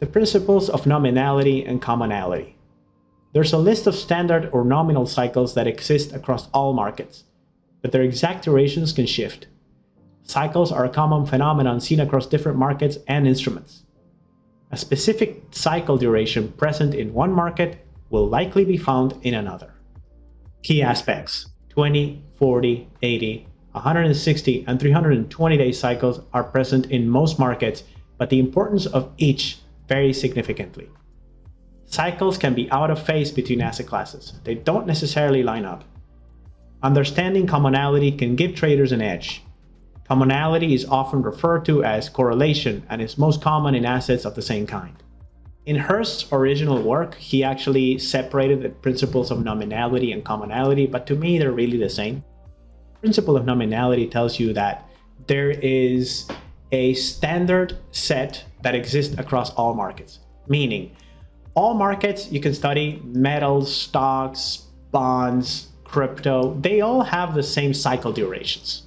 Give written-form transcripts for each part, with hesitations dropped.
The principles of nominality and commonality. There's a list of standard or nominal cycles that exist across all markets, but their exact durations can shift. Cycles are a common phenomenon seen across different markets and instruments. A specific cycle duration present in one market will likely be found in another. Key aspects: 20, 40, 80, 160, and 320-day cycles are present in most markets, but the importance of each varies significantly. Cycles can be out of phase between asset classes. They don't necessarily line up. Understanding commonality can give traders an edge. Commonality is often referred to as correlation and is most common in assets of the same kind. In Hurst's original work, he actually separated the principles of nominality and commonality, but to me, they're really the same. The principle of nominality tells you that there is a standard set that exists across all markets, meaning all markets you can study, metals, stocks, bonds, crypto, they all have the same cycle durations,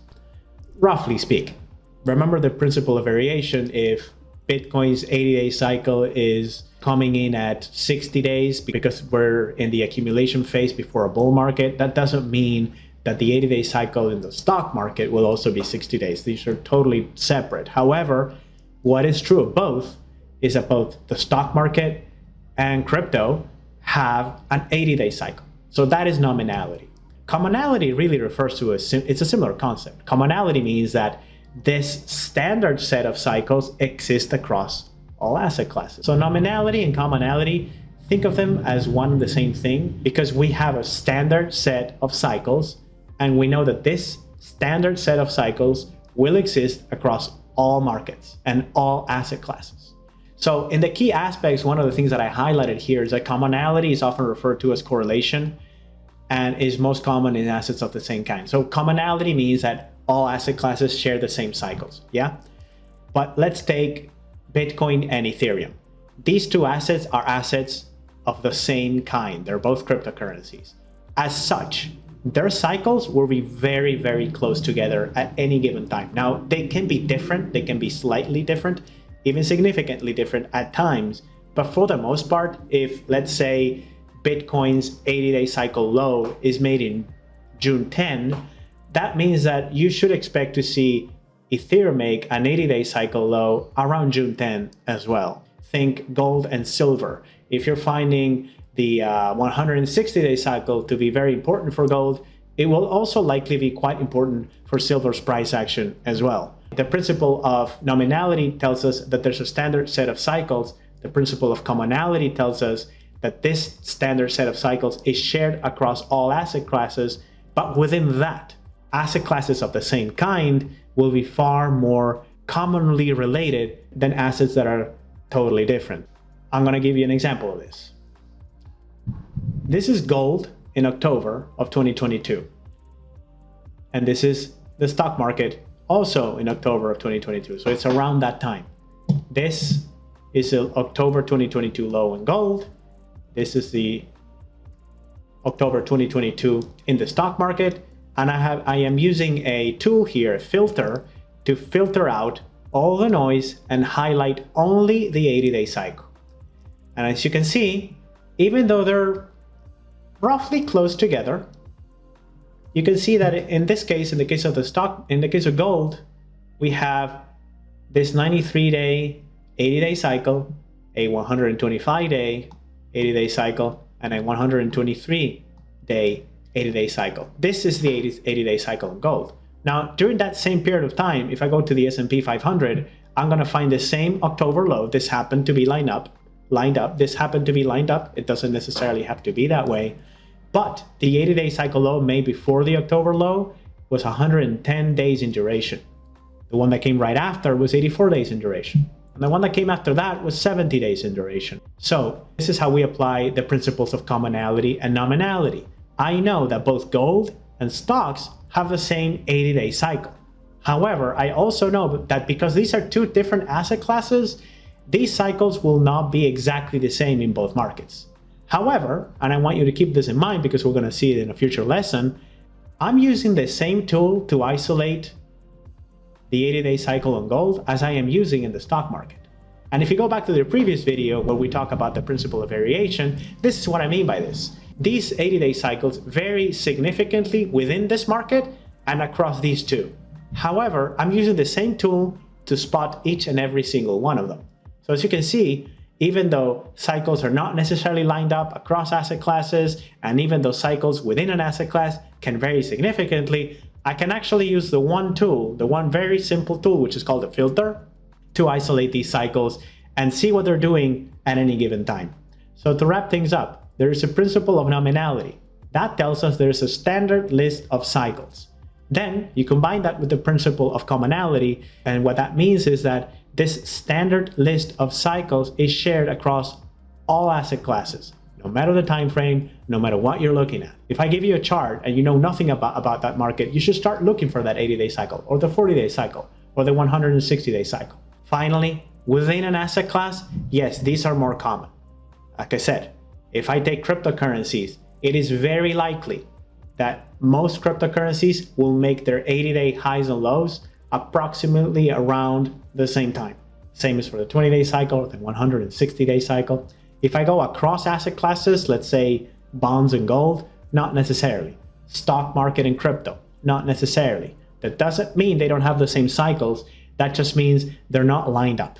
roughly speaking. Remember the principle of variation. If Bitcoin's 80-day cycle is coming in at 60 days because we're in the accumulation phase before a bull market, that doesn't mean that the 80-day cycle in the stock market will also be 60 days. These are totally separate. However, what is true of both is that both the stock market and crypto have an 80-day cycle. So that is nominality. Commonality really refers to it's a similar concept. Commonality means that this standard set of cycles exist across all asset classes. So nominality and commonality, think of them as one and the same thing because we have a standard set of cycles and we know that this standard set of cycles will exist across all markets and all asset classes. So in the key aspects, one of the things that I highlighted here is that commonality is often referred to as correlation and is most common in assets of the same kind. So commonality means that all asset classes share the same cycles, yeah? But let's take Bitcoin and Ethereum. These two assets are assets of the same kind. They're both cryptocurrencies. As such, their cycles will be very, very close together at any given time. Now, they can be different. They can be slightly different, even significantly different at times. But for the most part, if let's say Bitcoin's 80-day cycle low is made in June 10, that means that you should expect to see Ethereum make an 80-day cycle low around June 10 as well. Think gold and silver. If you're finding the 160-day cycle to be very important for gold, it will also likely be quite important for silver's price action as well. The principle of nominality tells us that there's a standard set of cycles. The principle of commonality tells us that this standard set of cycles is shared across all asset classes, but within that, asset classes of the same kind will be far more commonly related than assets that are totally different. I'm going to give you an example of this. This is gold in October of 2022. And this is the stock market also in October of 2022. So it's around that time. This is the October 2022 low in gold. This is the October 2022 in the stock market. And I am using a tool here, a filter, to filter out all the noise and highlight only the 80-day cycle. And as you can see, even though they're roughly close together, you can see that in this case, in the case of the stock, in the case of gold, we have this 93-day, 80-day cycle, a 125-day, 80-day cycle, and a 123-day, 80-day cycle. This is the 80-day cycle in gold. Now, during that same period of time, if I go to the S&P 500, I'm going to find the same October low. This happened to be lined up. This happened to be lined up. It doesn't necessarily have to be that way. But the 80-day cycle low made before the October low was 110 days in duration. The one that came right after was 84 days in duration. And the one that came after that was 70 days in duration. So this is how we apply the principles of commonality and nominality. I know that both gold and stocks have the same 80-day cycle. However, I also know that because these are two different asset classes, these cycles will not be exactly the same in both markets. However, and I want you to keep this in mind because we're going to see it in a future lesson, I'm using the same tool to isolate the 80-day cycle on gold as I am using in the stock market. And if you go back to the previous video where we talk about the principle of variation, this is what I mean by this. These 80-day cycles vary significantly within this market and across these two. However, I'm using the same tool to spot each and every single one of them. So as you can see, even though cycles are not necessarily lined up across asset classes, and even though cycles within an asset class can vary significantly, I can actually use the one tool, the one very simple tool, which is called a filter, to isolate these cycles and see what they're doing at any given time. So to wrap things up, there is a principle of nominality. That tells us there's a standard list of cycles. Then you combine that with the principle of commonality, and what that means is that this standard list of cycles is shared across all asset classes, no matter the time frame, no matter what you're looking at. If I give you a chart and you know nothing about that market, you should start looking for that 80-day cycle, or the 40-day cycle, or the 160-day cycle. Finally, within an asset class, yes, these are more common. Like I said, if I take cryptocurrencies, it is very likely that most cryptocurrencies will make their 80-day highs and lows approximately around the same time. Same as for the 20-day cycle or the 160-day cycle. If I go across asset classes, let's say bonds and gold, not necessarily. Stock market and crypto, not necessarily. That doesn't mean they don't have the same cycles. That just means they're not lined up.